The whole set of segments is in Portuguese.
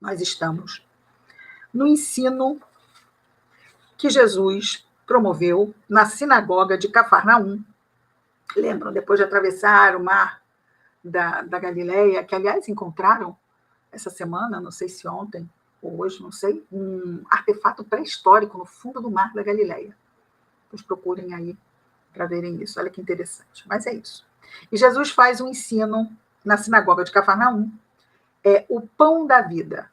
Nós estamos no ensino que Jesus promoveu na sinagoga de Cafarnaum. Lembram, depois de atravessar o mar da Galileia, que, aliás, encontraram essa semana, não sei se ontem ou hoje, não sei, um artefato pré-histórico no fundo do mar da Galileia. Vocês procurem aí para verem isso. Olha que interessante. Mas é isso. E Jesus faz um ensino na sinagoga de Cafarnaum, o pão da vida.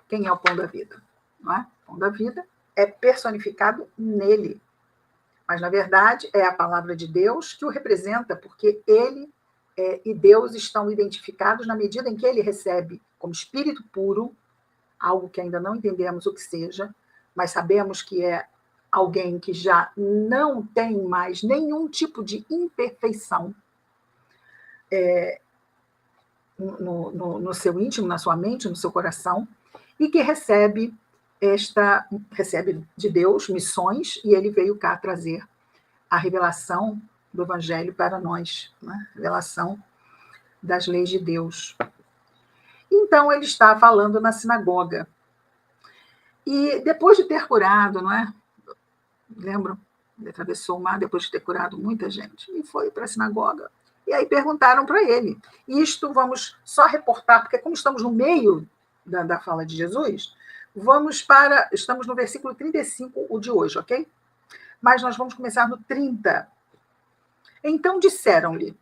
Quem é o pão da vida? Não é? O pão da vida é personificado nele. Mas, na verdade, é a palavra de Deus que o representa, porque ele e Deus estão identificados na medida em que ele recebe como espírito puro, algo que ainda não entendemos o que seja, mas sabemos que é alguém que já não tem mais nenhum tipo de imperfeição no seu íntimo, na sua mente, no seu coração, e que recebe de Deus missões, e ele veio cá trazer a revelação do Evangelho para nós, né? Revelação das leis de Deus. Então, ele está falando na sinagoga. E depois de ter curado, não é? Lembram? Ele atravessou o mar depois de ter curado muita gente e foi para a sinagoga. E aí perguntaram para ele. Isto vamos só reportar, porque como estamos no meio da fala de Jesus, estamos no versículo 35, o de hoje, ok? Mas nós vamos começar no 30. Então disseram-lhe: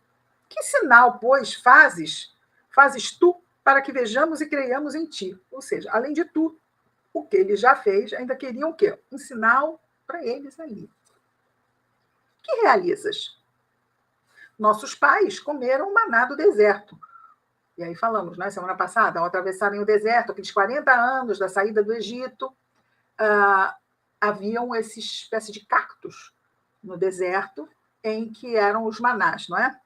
que sinal, pois, fazes tu para que vejamos e creiamos em ti? Ou seja, além de tu, o que ele já fez, ainda queriam o quê? Um sinal para eles ali. Que realizas? Nossos pais comeram maná do deserto. E aí falamos, né, semana passada, ao atravessarem o deserto, aqueles 40 anos da saída do Egito, haviam essa espécie de cactos no deserto, em que eram os manás, não é?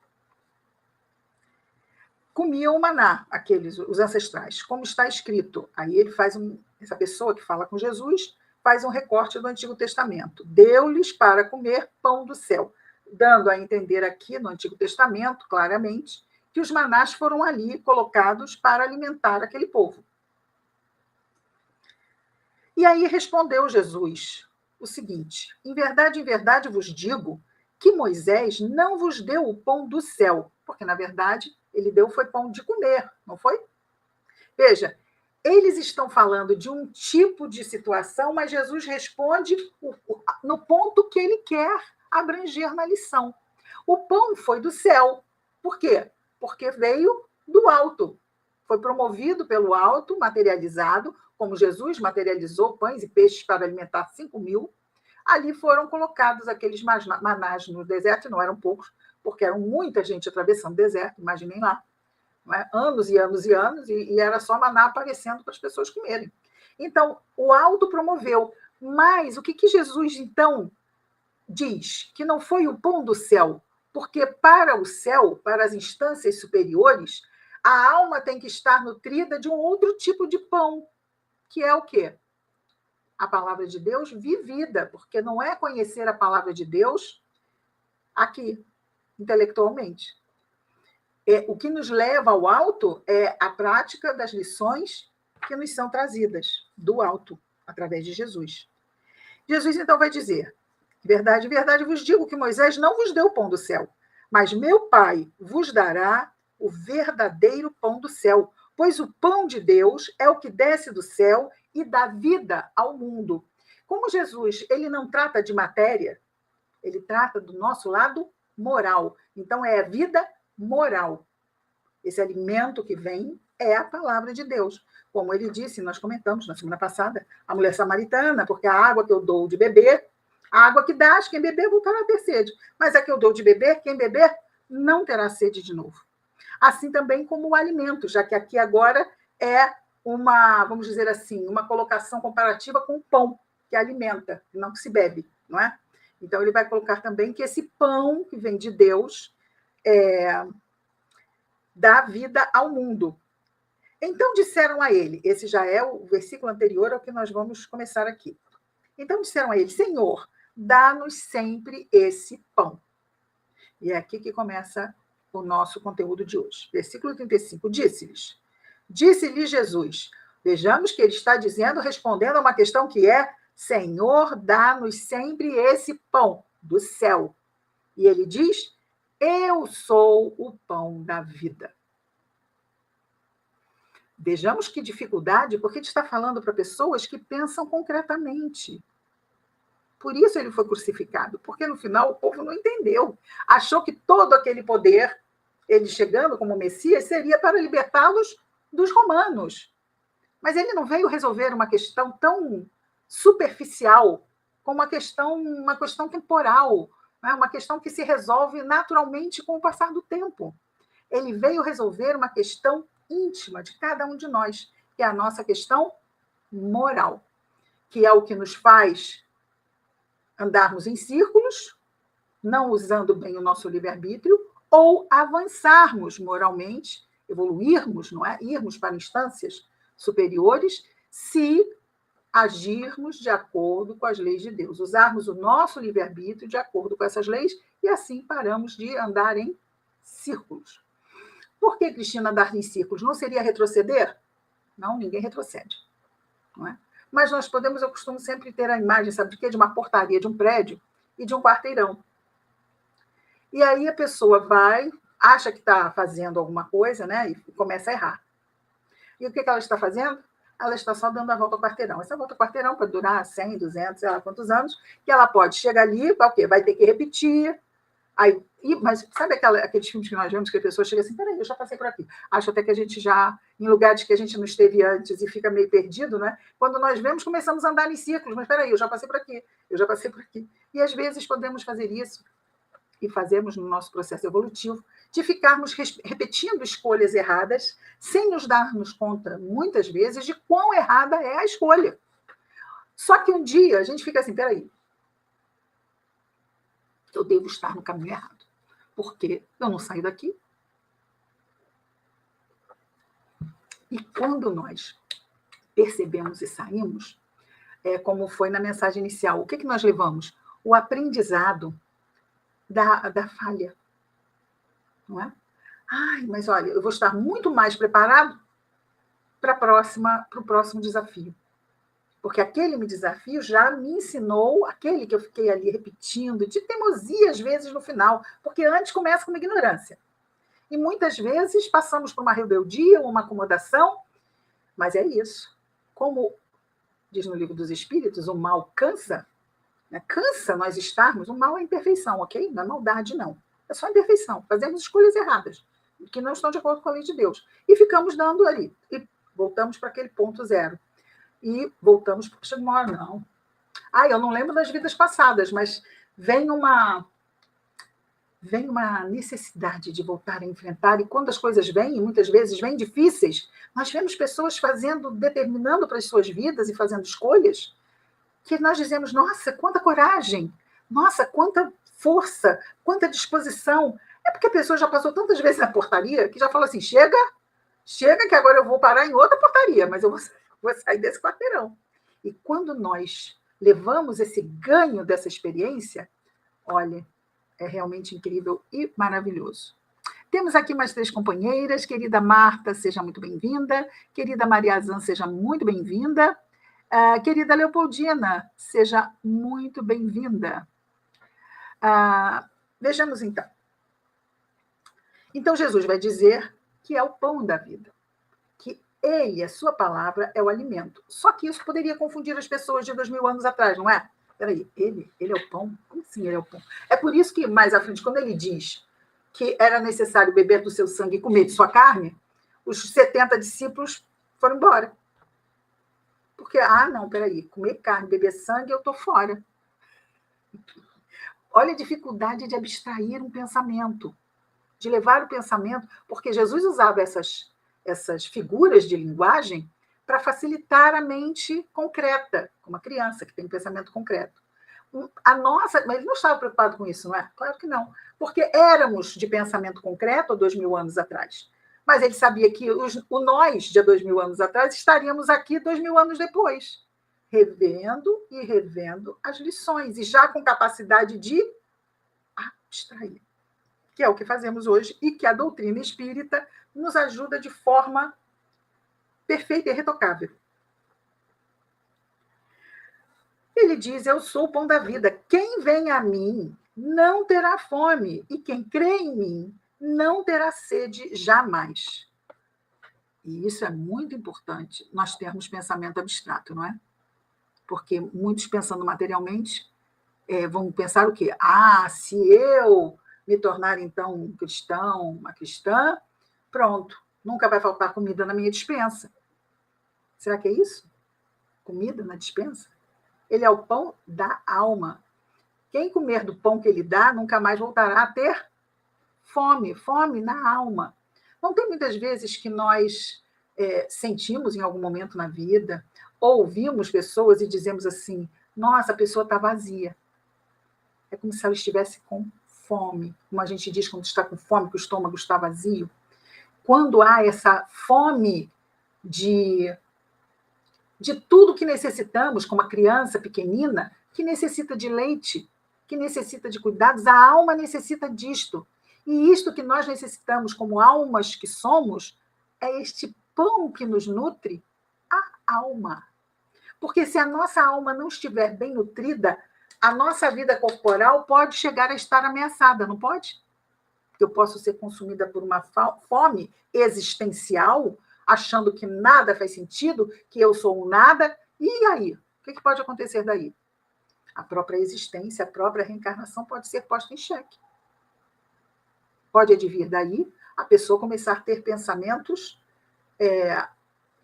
Comiam o maná, os ancestrais, como está escrito. Aí ele essa pessoa que fala com Jesus, faz um recorte do Antigo Testamento. Deu-lhes para comer pão do céu, dando a entender aqui no Antigo Testamento, claramente, que os manás foram ali colocados para alimentar aquele povo. E aí respondeu Jesus o seguinte: em verdade vos digo que Moisés não vos deu o pão do céu, porque, na verdade, ele deu foi pão de comer, não foi? Veja, eles estão falando de um tipo de situação, mas Jesus responde no ponto que ele quer abranger na lição. O pão foi do céu. Por quê? Porque veio do alto. Foi promovido pelo alto, materializado, como Jesus materializou pães e peixes para alimentar 5.000. Ali foram colocados aqueles manás no deserto, não eram poucos, porque eram muita gente atravessando o deserto, imaginem lá. Não é? Anos e anos e anos, e era só maná aparecendo para as pessoas comerem. Então, o alto promoveu. Mas o que Jesus, então, diz? Que não foi o pão do céu, porque para o céu, para as instâncias superiores, a alma tem que estar nutrida de um outro tipo de pão, que é o quê? A palavra de Deus vivida, porque não é conhecer a palavra de Deus aqui, intelectualmente. O que nos leva ao alto é a prática das lições que nos são trazidas do alto, através de Jesus. Jesus, então, vai dizer: verdade vos digo que Moisés não vos deu o pão do céu, mas meu Pai vos dará o verdadeiro pão do céu, pois o pão de Deus é o que desce do céu e dá vida ao mundo. Como Jesus, ele não trata de matéria, ele trata do nosso lado moral. Então, é a vida moral. Esse alimento que vem é a palavra de Deus. Como ele disse, nós comentamos na semana passada, a mulher samaritana, porque a água que eu dou de beber, a água que dás, quem beber voltará a ter sede. Mas a que eu dou de beber, quem beber não terá sede de novo. Assim também como o alimento, já que aqui agora é uma, vamos dizer assim, uma colocação comparativa com o pão, que alimenta, não que se bebe, não é? Então, ele vai colocar também que esse pão que vem de Deus dá vida ao mundo. Então disseram a ele, esse já é o versículo anterior ao que nós vamos começar aqui. Então disseram a ele: Senhor, dá-nos sempre esse pão. E é aqui que começa o nosso conteúdo de hoje. Versículo 35, disse-lhes: Disse-lhe Jesus. Vejamos que ele está dizendo, respondendo a uma questão que é: Senhor, dá-nos sempre esse pão do céu. E ele diz: eu sou o pão da vida. Vejamos que dificuldade, porque ele está falando para pessoas que pensam concretamente. Por isso ele foi crucificado, porque no final o povo não entendeu. Achou que todo aquele poder, ele chegando como Messias, seria para libertá-los dos romanos. Mas ele não veio resolver uma questão tão superficial como uma questão temporal, né? Uma questão que se resolve naturalmente com o passar do tempo. Ele veio resolver uma questão íntima de cada um de nós, que é a nossa questão moral, que é o que nos faz andarmos em círculos, não usando bem o nosso livre-arbítrio, ou avançarmos moralmente, evoluirmos, não é? Irmos para instâncias superiores, se agirmos de acordo com as leis de Deus, usarmos o nosso livre-arbítrio de acordo com essas leis, e assim paramos de andar em círculos. Por que, Cristina, andar em círculos? Não seria retroceder? Não, ninguém retrocede. Não é? Mas nós podemos, eu costumo sempre ter a imagem, sabe de quê? De uma portaria de um prédio e de um quarteirão. E aí a pessoa vai, acha que está fazendo alguma coisa, né? E começa a errar. E o que ela está fazendo? Ela está só dando a volta ao quarteirão. Essa volta ao quarteirão pode durar 100, 200, sei lá quantos anos, que ela pode chegar ali, vai o quê? Vai ter que repetir. Aí, mas sabe aqueles filmes que nós vemos que a pessoa chega assim, peraí, eu já passei por aqui. Acho até que a gente já, em lugares que a gente não esteve antes e fica meio perdido, né? Quando nós vemos, começamos a andar em círculos, mas peraí, eu já passei por aqui, eu já passei por aqui. E às vezes podemos fazer isso, e fazemos no nosso processo evolutivo, de ficarmos repetindo escolhas erradas, sem nos darmos conta, muitas vezes, de quão errada é a escolha. Só que um dia a gente fica assim, peraí, eu devo estar no caminho errado, porque eu não saio daqui. E quando nós percebemos e saímos, como foi na mensagem inicial, o que nós levamos? O aprendizado da falha. Não é? Ai, mas olha, eu vou estar muito mais preparado para o próximo desafio. Porque aquele desafio já me ensinou, aquele que eu fiquei ali repetindo, de teimosia às vezes no final, porque antes começa com uma ignorância. E muitas vezes passamos por uma rebeldia, uma acomodação, mas é isso. Como diz no Livro dos Espíritos, o mal cansa, né? Cansa nós estarmos, o mal é imperfeição, ok? Não é maldade, não. É só imperfeição. Fazemos escolhas erradas, que não estão de acordo com a lei de Deus. E ficamos dando ali. E voltamos para aquele ponto zero. E voltamos para o maior, não. Eu não lembro das vidas passadas, mas vem uma necessidade de voltar a enfrentar, e quando as coisas vêm, e muitas vezes vêm difíceis, nós vemos pessoas determinando para as suas vidas e fazendo escolhas, que nós dizemos, nossa, quanta coragem, nossa, quanta força, quanta disposição. É porque a pessoa já passou tantas vezes na portaria, que já fala assim, chega que agora eu vou parar em outra portaria, mas eu vou sair desse quarteirão. E quando nós levamos esse ganho dessa experiência, olha, é realmente incrível e maravilhoso. Temos aqui mais 3 companheiras. Querida Marta, seja muito bem-vinda. Querida Maria Azan, seja muito bem-vinda. Querida Leopoldina, seja muito bem-vinda. Vejamos, então. Então, Jesus vai dizer que é o pão da vida, que ele, a sua palavra, é o alimento. Só que isso poderia confundir as pessoas de 2000 anos atrás, não é? Peraí, ele é o pão? Como assim ele é o pão? É por isso que, mais à frente, quando ele diz que era necessário beber do seu sangue e comer de sua carne, os 70 discípulos foram embora. Porque, não, peraí, comer carne, beber sangue, eu estou fora. Olha a dificuldade de abstrair um pensamento, de levar o pensamento, porque Jesus usava essas figuras de linguagem para facilitar a mente concreta, como a criança que tem um pensamento concreto. Mas ele não estava preocupado com isso, não é? Claro que não, porque éramos de pensamento concreto há 2000 anos atrás. Mas ele sabia que o nós de 2000 anos atrás estaríamos aqui 2000 anos depois, revendo e revendo as lições, e já com capacidade de abstrair, que é o que fazemos hoje e que a doutrina espírita nos ajuda de forma perfeita e irretocável. Ele diz: eu sou o pão da vida. Quem vem a mim não terá fome, e quem crê em mim não terá sede jamais. E isso é muito importante, nós termos pensamento abstrato, não é? Porque muitos pensando materialmente vão pensar o quê? Ah, se eu me tornar então um cristão, uma cristã, pronto, nunca vai faltar comida na minha despensa. Será que é isso? Comida na despensa? Ele é o pão da alma. Quem comer do pão que ele dá nunca mais voltará a ter fome, fome na alma. Não tem muitas vezes que nós sentimos em algum momento na vida, ou ouvimos pessoas e dizemos assim: nossa, a pessoa está vazia. É como se ela estivesse com fome. Como a gente diz quando está com fome, que o estômago está vazio. Quando há essa fome de tudo que necessitamos, como a criança pequenina, que necessita de leite, que necessita de cuidados, a alma necessita disto. E isto que nós necessitamos como almas que somos, é este pão que nos nutre a alma. Porque se a nossa alma não estiver bem nutrida, a nossa vida corporal pode chegar a estar ameaçada, não pode? Porque eu posso ser consumida por uma fome existencial, achando que nada faz sentido, que eu sou um nada, e aí? O que pode acontecer daí? A própria existência, a própria reencarnação pode ser posta em xeque. Pode advir daí a pessoa começar a ter pensamentos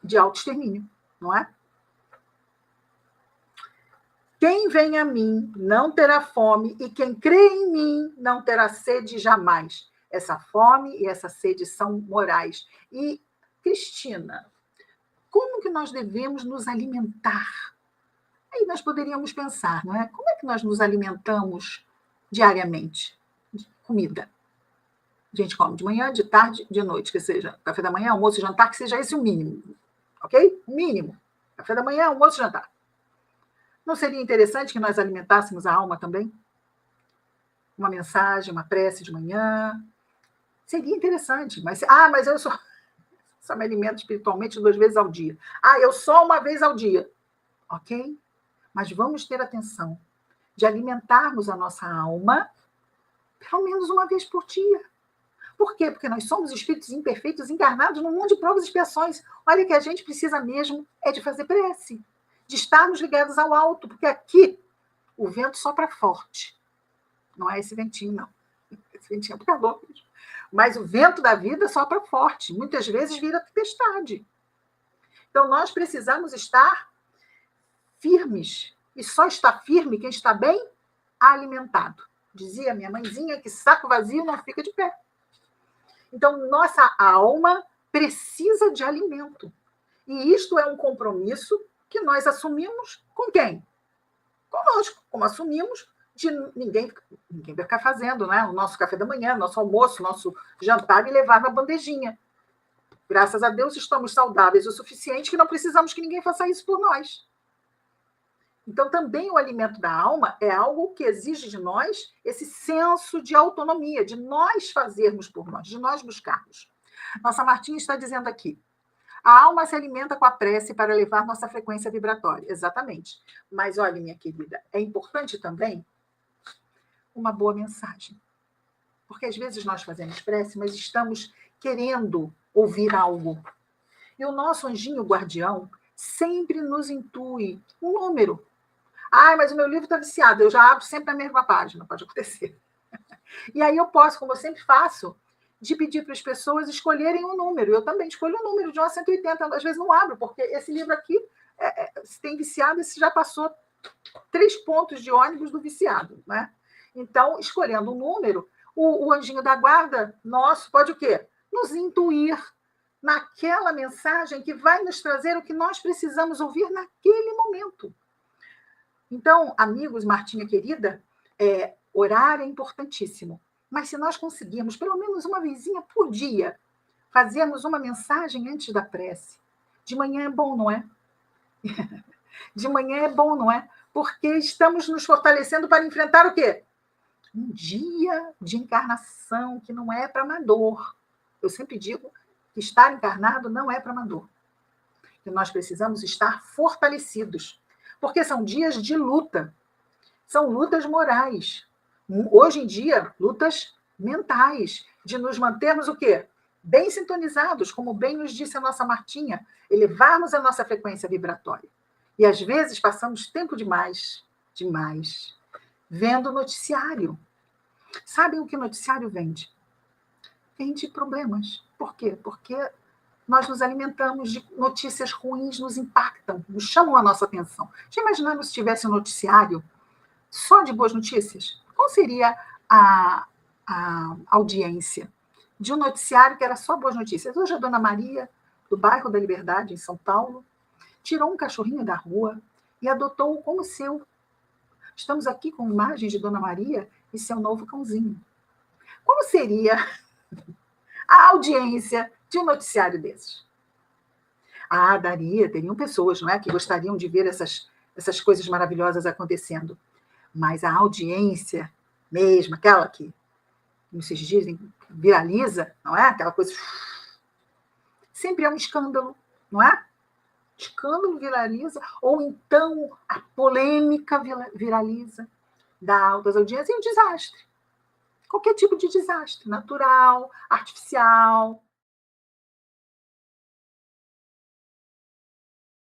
de autoextermínio, não é? Quem vem a mim não terá fome, e quem crê em mim não terá sede jamais. Essa fome e essa sede são morais. E, Cristina, como que nós devemos nos alimentar? Aí nós poderíamos pensar, não é? Como é que nós nos alimentamos diariamente? Comida. A gente come de manhã, de tarde, de noite, que seja café da manhã, almoço e jantar, que seja esse o mínimo. Ok? O mínimo. Café da manhã, almoço e jantar. Não seria interessante que nós alimentássemos a alma também? Uma mensagem, uma prece de manhã. Seria interessante. Mas eu só me alimento espiritualmente 2 vezes ao dia. Eu só uma vez ao dia. Ok? Mas vamos ter atenção de alimentarmos a nossa alma pelo menos uma vez por dia. Por quê? Porque nós somos espíritos imperfeitos encarnados num mundo de provas e expiações. Olha que a gente precisa mesmo de fazer prece, de estarmos ligados ao alto, porque aqui o vento sopra forte. Não é esse ventinho, não. Esse ventinho é por calor. Mas o vento da vida sopra forte. Muitas vezes vira tempestade. Então, nós precisamos estar firmes. E só está firme quem está bem alimentado. Dizia minha mãezinha que saco vazio não fica de pé. Então, nossa alma precisa de alimento. E isto é um compromisso que nós assumimos com quem? Conosco, como assumimos de ninguém vai ficar fazendo, né? O nosso café da manhã, nosso almoço, nosso jantar e levar na bandejinha. Graças a Deus estamos saudáveis o suficiente que não precisamos que ninguém faça isso por nós. Então, também o alimento da alma é algo que exige de nós esse senso de autonomia, de nós fazermos por nós, de nós buscarmos. Nossa Martinha está dizendo aqui: a alma se alimenta com a prece para elevar nossa frequência vibratória. Exatamente. Mas, olha, minha querida, é importante também uma boa mensagem. Porque às vezes nós fazemos prece, mas estamos querendo ouvir algo. E o nosso anjinho guardião sempre nos intui um número. Mas o meu livro está viciado, eu já abro sempre a mesma página, pode acontecer. E aí eu posso, como eu sempre faço, de pedir para as pessoas escolherem um número. Eu também escolho um número de 1 a 180, às vezes não abro, porque esse livro aqui, se tem viciado, esse já passou 3 pontos de ônibus do viciado, né? Então, escolhendo um número, o anjinho da guarda nosso pode o quê? Nos intuir naquela mensagem que vai nos trazer o que nós precisamos ouvir naquele momento. Então, amigos, Martinha querida, orar é importantíssimo. Mas se nós conseguirmos, pelo menos uma vezinha por dia, fazermos uma mensagem antes da prece, de manhã é bom, não é? De manhã é bom, não é? Porque estamos nos fortalecendo para enfrentar o quê? Um dia de encarnação que não é para amador. Eu sempre digo que estar encarnado não é para amador. que nós precisamos estar fortalecidos, porque são dias de luta, são lutas morais. Hoje em dia, lutas mentais, de nos mantermos o quê? Bem sintonizados, como bem nos disse a nossa Martinha, elevarmos a nossa frequência vibratória. E às vezes passamos tempo demais, vendo noticiário. Sabem o que o noticiário vende? Vende problemas. Por quê? Porque nós nos alimentamos de notícias ruins, nos impactam, nos chamam a nossa atenção. Já imaginaram se tivesse um noticiário só de boas notícias? Qual seria a audiência de um noticiário que era só boas notícias? Hoje a Dona Maria, do bairro da Liberdade, em São Paulo, tirou um cachorrinho da rua e adotou-o como seu. Estamos aqui com imagens de Dona Maria e seu novo cãozinho. Como seria a audiência de um noticiário desses? Ah, teriam pessoas, não é, que gostariam de ver essas coisas maravilhosas acontecendo. Mas a audiência mesmo, aquela que, como vocês dizem, viraliza, não é? Aquela coisa... Sempre é um escândalo, não é? Escândalo viraliza, ou então a polêmica viraliza, dá altas audiências e um desastre. Qualquer tipo de desastre, natural, artificial,